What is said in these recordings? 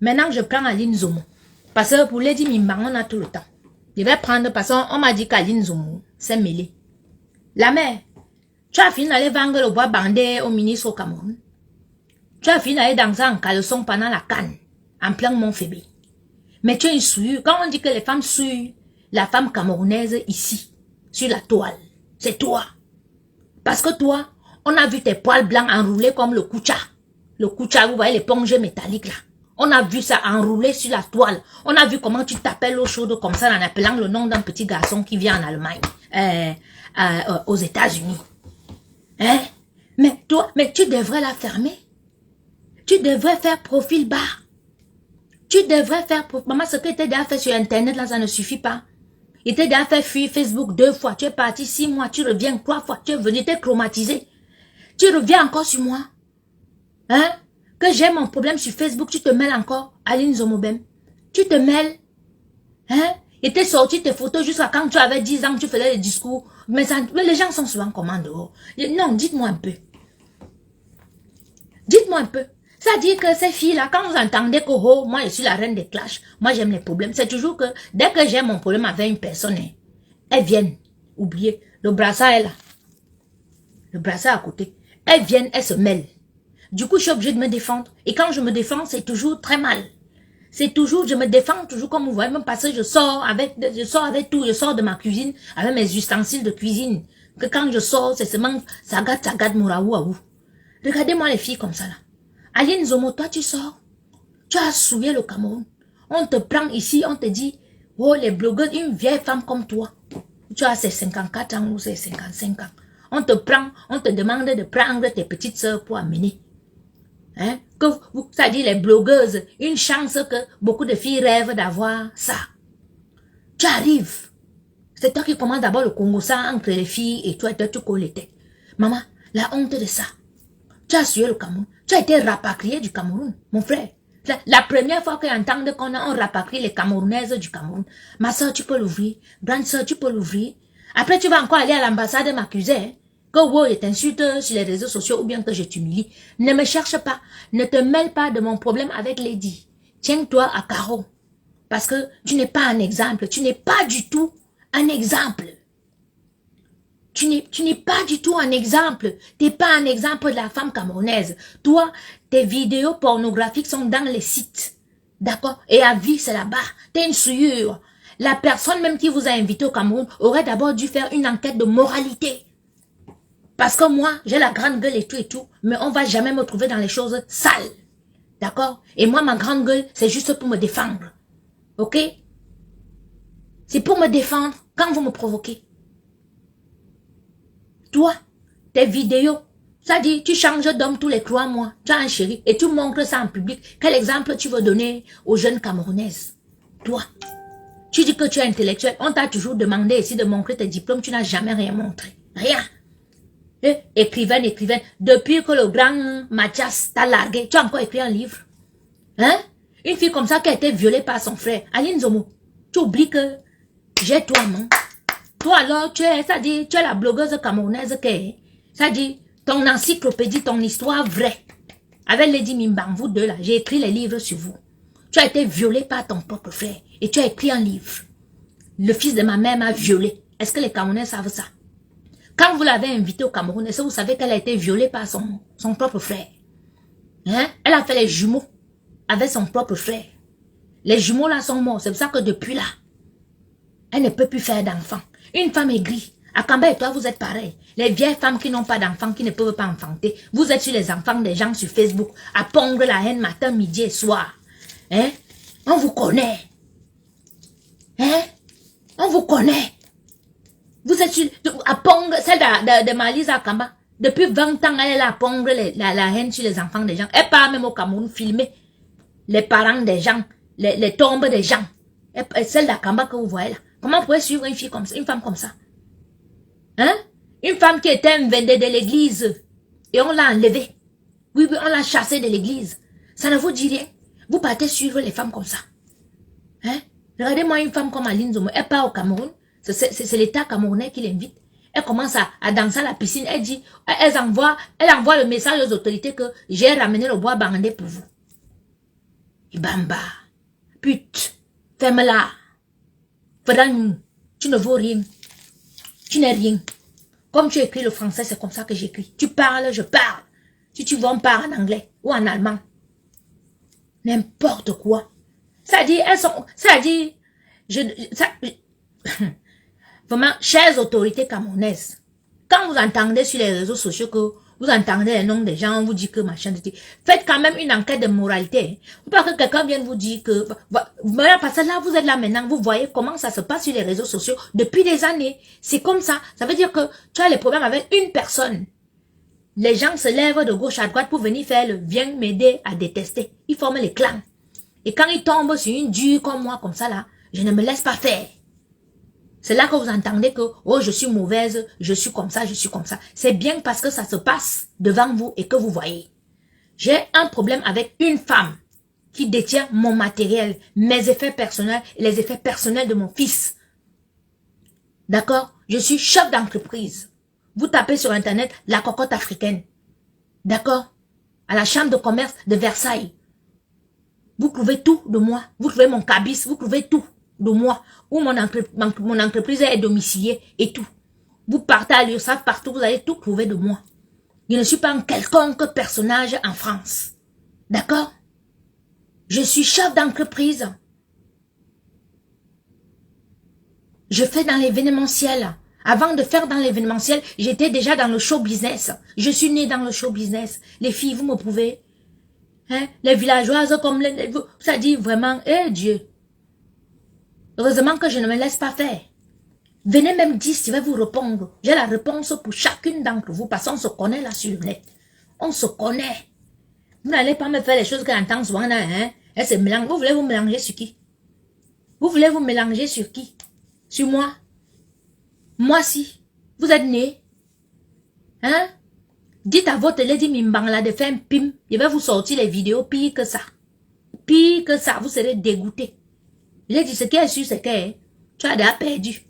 Maintenant, je prends Aline Zomo. Parce que pour Lady Mimbang, on a tout le temps. Je vais prendre parce qu'on m'a dit qu'Aline Zomo s'est mêlée. La mère, tu as fini d'aller vendre le bois bandé au ministre au Cameroun. Tu as fini d'aller danser en caleçon pendant la canne, en plein Mont-Fébé. Mais tu es une souillure. Quand on dit que les femmes souillent, la femme camerounaise ici, sur la toile, c'est toi. Parce que toi, on a vu tes poils blancs enroulés comme le koucha. Le koucha, vous voyez l'éponge métallique là. On a vu ça enroulé sur la toile. On a vu comment tu t'appelles l'eau chaude comme ça en appelant le nom d'un petit garçon qui vient en Allemagne, aux États-Unis. Hein? Mais toi, mais tu devrais la fermer. Tu devrais faire profil bas. Tu devrais faire... Maman, ce que tu as déjà fait sur Internet, là, ça ne suffit pas. Il t'a déjà fait fuir Facebook 2 fois. Tu es parti 6 mois. Tu reviens 3 fois. Tu es venu, t'es traumatisé. Tu reviens encore sur moi. Hein? Que j'ai mon problème sur Facebook, tu te mêles encore. Aline Zomobem. Tu te mêles. Hein? Et t'es sorti tes photos jusqu'à quand tu avais 10 ans, tu faisais des discours. Mais les gens sont souvent comment dehors. Non, dites-moi un peu. Dites-moi un peu. Ça dit que ces filles-là, quand vous entendez que oh, moi je suis la reine des clashs, moi j'aime les problèmes, c'est toujours que dès que j'ai mon problème avec une personne, elles viennent, oubliez, le brassard est là. Le brassard à côté. Elles viennent, elles se mêlent. Du coup, je suis obligée de me défendre. Et quand je me défends, c'est toujours très mal. C'est toujours, je me défends toujours comme vous voyez, même parce que je sors avec tout, je sors de ma cuisine, avec mes ustensiles de cuisine. Que quand je sors, c'est seulement sagade, mouraou à vous. Regardez-moi les filles comme ça là. Aline Zomo, toi tu sors, tu as souillé le Cameroun. On te prend ici, on te dit, oh les blogueurs, une vieille femme comme toi, tu as ses 54 ans ou ses 55 ans. On te prend, on te demande de prendre tes petites sœurs pour amener. Hein? Que ça dit les blogueuses, une chance que beaucoup de filles rêvent d'avoir ça. Tu arrives. C'est toi qui commandes d'abord le Congo ça entre les filles et toi tu colles les têtes. Maman, la honte de ça. Tu as suivi le Cameroun. Tu as été rapatrié du Cameroun, mon frère. La première fois que j'entends qu'on a rapatrie les Camerounaises du Cameroun, ma soeur, tu peux l'ouvrir. Grande soeur, tu peux l'ouvrir. Après, tu vas encore aller à l'ambassade et m'accuser hein, que wow, je t'insulte sur les réseaux sociaux ou bien que je t'humilie. Ne me cherche pas. Ne te mêle pas de mon problème avec Lady. Tiens-toi à carreau. Parce que tu n'es pas un exemple. Tu n'es pas du tout un exemple. Tu n'es pas du tout un exemple. Tu n'es pas un exemple de la femme camerounaise. Toi, tes vidéos pornographiques sont dans les sites. D'accord? Et à vie, c'est là-bas. Tu es une souillure. La personne même qui vous a invité au Cameroun aurait d'abord dû faire une enquête de moralité. Parce que moi, j'ai la grande gueule et tout, mais on va jamais me trouver dans les choses sales. D'accord? Et moi, ma grande gueule, c'est juste pour me défendre. Ok? C'est pour me défendre quand vous me provoquez. Toi, tes vidéos, ça dit, tu changes d'homme tous les 3 mois, tu as un chéri, et tu montres ça en public. Quel exemple tu veux donner aux jeunes Camerounaises? Toi, tu dis que tu es intellectuel, on t'a toujours demandé ici de montrer tes diplômes, tu n'as jamais rien montré. Rien. Écrivaine, depuis que le grand Mathias t'a largué, tu as encore écrit un livre. Hein? Une fille comme ça qui a été violée par son frère, Aline Zomo, tu oublies que j'ai toi, non? Toi alors, tu es la blogueuse camerounaise qui est, ça dit, ton encyclopédie, ton histoire vraie. Avec Lady Mimbang, vous deux là, j'ai écrit les livres sur vous. Tu as été violée par ton propre frère et tu as écrit un livre. Le fils de ma mère m'a violée. Est-ce que les Camerounais savent ça? Quand vous l'avez invitée au Cameroun, est-ce que vous savez qu'elle a été violée par son propre frère? Hein? Elle a fait les jumeaux avec son propre frère. Les jumeaux là sont morts. C'est pour ça que depuis là, elle ne peut plus faire d'enfants. Une femme aigrie. À Kamba et toi, vous êtes pareil. Les vieilles femmes qui n'ont pas d'enfants, qui ne peuvent pas enfanter. Vous êtes sur les enfants des gens sur Facebook, à pondre la haine matin, midi et soir. Hein? On vous connaît. Hein? On vous connaît. Vous êtes sur, à pondre, celle de Malise à Kamba. Depuis 20 ans, elle est là à pondre la haine sur les enfants des gens. Elle part même au Cameroun filmer les parents des gens, les tombes des gens. Celle d'Akamba que vous voyez là. Comment vous pouvez suivre une fille comme ça, une femme comme ça? Hein? Une femme qui était une vendée de l'église. Et on l'a enlevée. Oui, on l'a chassée de l'église. Ça ne vous dit rien. Vous partez suivre les femmes comme ça. Hein? Regardez-moi une femme comme Aline Zomo. Elle part au Cameroun. C'est l'État camerounais qui l'invite. Elle commence à danser à la piscine. Elle dit, elle envoie le message aux autorités que j'ai ramené le bois bandé pour vous. Ibamba. Pute. Ferme-la. Fadang. Tu ne vaux rien. Tu n'es rien. Comme tu écris le français, c'est comme ça que j'écris. Tu parles, je parle. Si tu veux, on parle en anglais ou en allemand. N'importe quoi. Ça dit, elles sont, ça dit, vraiment, chères autorités camerounaises, quand vous entendez sur les réseaux sociaux que vous entendez les noms des gens, on vous dit que machin, faites quand même une enquête de moralité. Faut pas que quelqu'un vienne vous dire que, parce que là, vous êtes là maintenant, vous voyez comment ça se passe sur les réseaux sociaux depuis des années. C'est comme ça. Ça veut dire que tu as les problèmes avec une personne. Les gens se lèvent de gauche à droite pour venir faire le viens m'aider à détester. Ils forment les clans. Et quand ils tombent sur une dure comme moi, comme ça là, je ne me laisse pas faire. C'est là que vous entendez que, oh, je suis mauvaise, je suis comme ça, je suis comme ça. C'est bien parce que ça se passe devant vous et que vous voyez. J'ai un problème avec une femme qui détient mon matériel, mes effets personnels et les effets personnels de mon fils. D'accord? Je suis chef d'entreprise. Vous tapez sur Internet la cocotte africaine. D'accord? À la chambre de commerce de Versailles. Vous trouvez tout de moi. Vous trouvez mon cabis, vous trouvez tout de moi. Où mon entreprise est domiciliée et tout. Vous partez à l'URSSAF partout, vous allez tout trouver de moi. Je ne suis pas un quelconque personnage en France. D'accord? Je suis chef d'entreprise. Je fais dans l'événementiel. Avant de faire dans l'événementiel, j'étais déjà dans le show business. Je suis née dans le show business. Les filles, vous me prouvez? Hein? Les villageoises comme ça dit vraiment, eh Dieu. Heureusement que je ne me laisse pas faire. Venez même dire si je vais vous répondre. J'ai la réponse pour chacune d'entre vous parce qu'on se connaît là sur le net. On se connaît. Vous n'allez pas me faire les choses qu'on entend souvent là, hein? Elle se mélange. Vous voulez vous mélanger sur qui? Vous voulez vous mélanger sur qui? Sur moi? Moi si. Vous êtes né. Hein? Dites à votre Lady Mimbang là de faire un pim. Je vais vous sortir les vidéos pire que ça. Pire que ça. Vous serez dégoûté. J'ai dit ce qui est sûr, c'est que tu as déjà perdu.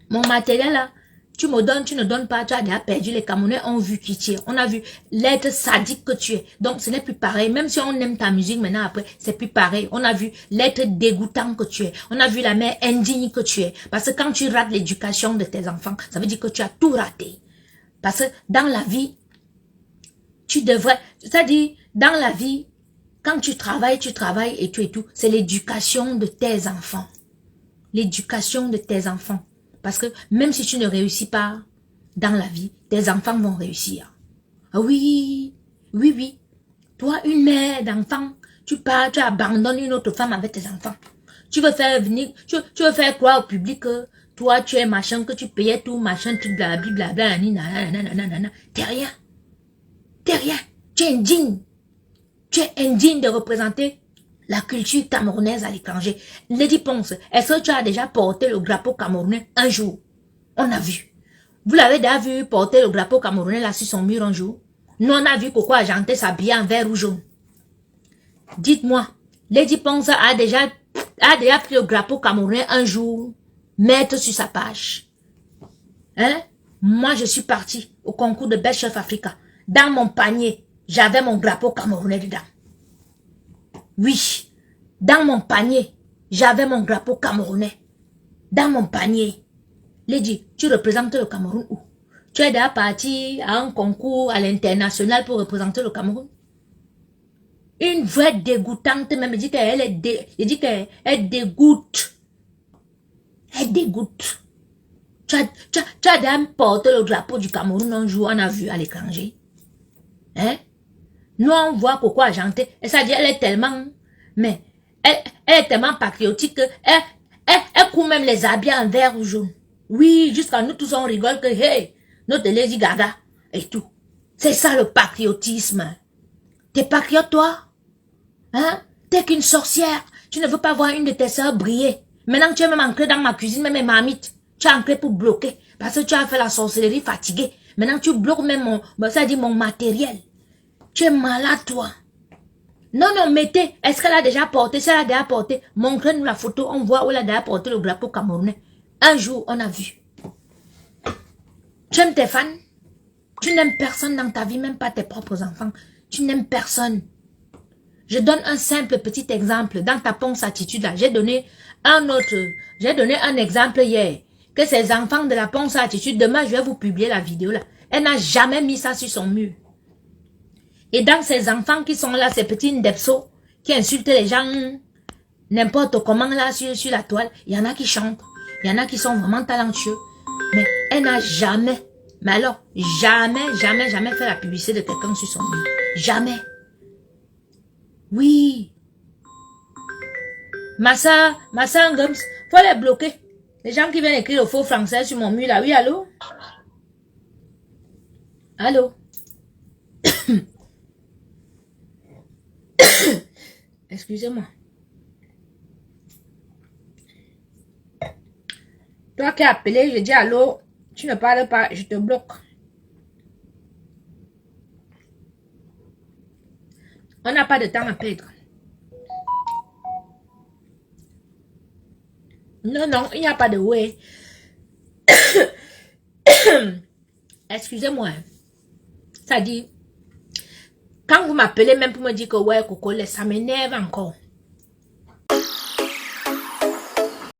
Mon matériel là, tu me donnes, tu ne donnes pas, tu as déjà perdu. Les Camerounais ont vu qui tu es. On a vu l'être sadique que tu es. Donc ce n'est plus pareil. Même si on aime ta musique maintenant après, c'est plus pareil. On a vu l'être dégoûtant que tu es. On a vu la mère indigne que tu es. Parce que quand tu rates l'éducation de tes enfants, ça veut dire que tu as tout raté. Parce que dans la vie, tu devrais, c'est-à-dire dans la vie, quand tu travailles et tout. C'est l'éducation de tes enfants. L'éducation de tes enfants. Parce que même si tu ne réussis pas dans la vie, tes enfants vont réussir. Ah oui, oui, oui. Toi, une mère d'enfant, tu pars, tu abandonnes une autre femme avec tes enfants. Tu veux faire venir, tu veux faire croire au public que toi, tu es machin, que tu payais tout, machin, tout blablabla, nanana. T'es rien. T'es rien. Tu es indigne. Tu es indigne de représenter la culture camerounaise à l'étranger. Lady Ponce, est-ce que tu as déjà porté le drapeau camerounais un jour? On a vu. Vous l'avez déjà vu porter le drapeau camerounais là sur son mur un jour? Nous, on a vu Coco Argenté s'habiller en vert ou jaune. Dites-moi, Lady Ponce a déjà pris le drapeau camerounais un jour, mettre sur sa page. Hein? Moi, je suis partie au concours de Best Chef Africa. Dans mon panier, j'avais mon drapeau camerounais dedans. Oui, dans mon panier, j'avais mon drapeau camerounais. Dans mon panier. Lady, tu représentes le Cameroun où? Tu es déjà parti à un concours à l'international pour représenter le Cameroun? Une vraie dégoûtante même dit qu'elle elle dégoûte. Elle dégoûte. Tu as déjà porté le drapeau du Cameroun un jour, on a vu à l'étranger. Hein? Nous, on voit Coco Argenté. Et ça dit, elle est tellement, mais, elle est tellement patriotique que, elle court même les habits en vert ou jaune. Oui, jusqu'à nous tous, on rigole que, hey, notre Lady Gaga, et tout. C'est ça le patriotisme. T'es patriote, toi? Hein? T'es qu'une sorcière. Tu ne veux pas voir une de tes sœurs briller. Maintenant, tu es même ancré dans ma cuisine, même mes marmites. Tu es ancré pour bloquer. Parce que tu as fait la sorcellerie fatiguée. Maintenant, tu bloques même mon matériel. Tu es malade, toi. Non, non, mettez. Est-ce qu'elle a déjà porté? Si elle a déjà porté, montrez-nous la photo. On voit où elle a déjà porté le drapeau camerounais. Un jour, on a vu. Tu aimes tes fans? Tu n'aimes personne dans ta vie, même pas tes propres enfants. Tu n'aimes personne. Je donne un simple petit exemple. Dans ta ponce attitude là, j'ai donné un exemple hier. Que ces enfants de la ponce attitude, demain je vais vous publier la vidéo là. Elle n'a jamais mis ça sur son mur. Et dans ces enfants qui sont là, ces petits ndepso, qui insultent les gens, n'importe comment là sur la toile, il y en a qui chantent. Il y en a qui sont vraiment talentueux. Mais elle n'a jamais, mais alors, jamais fait la publicité de quelqu'un sur son mur. Jamais. Oui. Massa Ngums, faut les bloquer. Les gens qui viennent écrire le faux français sur mon mur là. Oui, allô? Allô? Excusez-moi. Toi qui as appelé, je dis allô, tu ne parles pas, je te bloque. On n'a pas de temps à perdre. Non, il n'y a pas de ouais. Excusez-moi. Ça dit, quand vous m'appelez même pour me dire que ouais, Coco, ça m'énerve encore.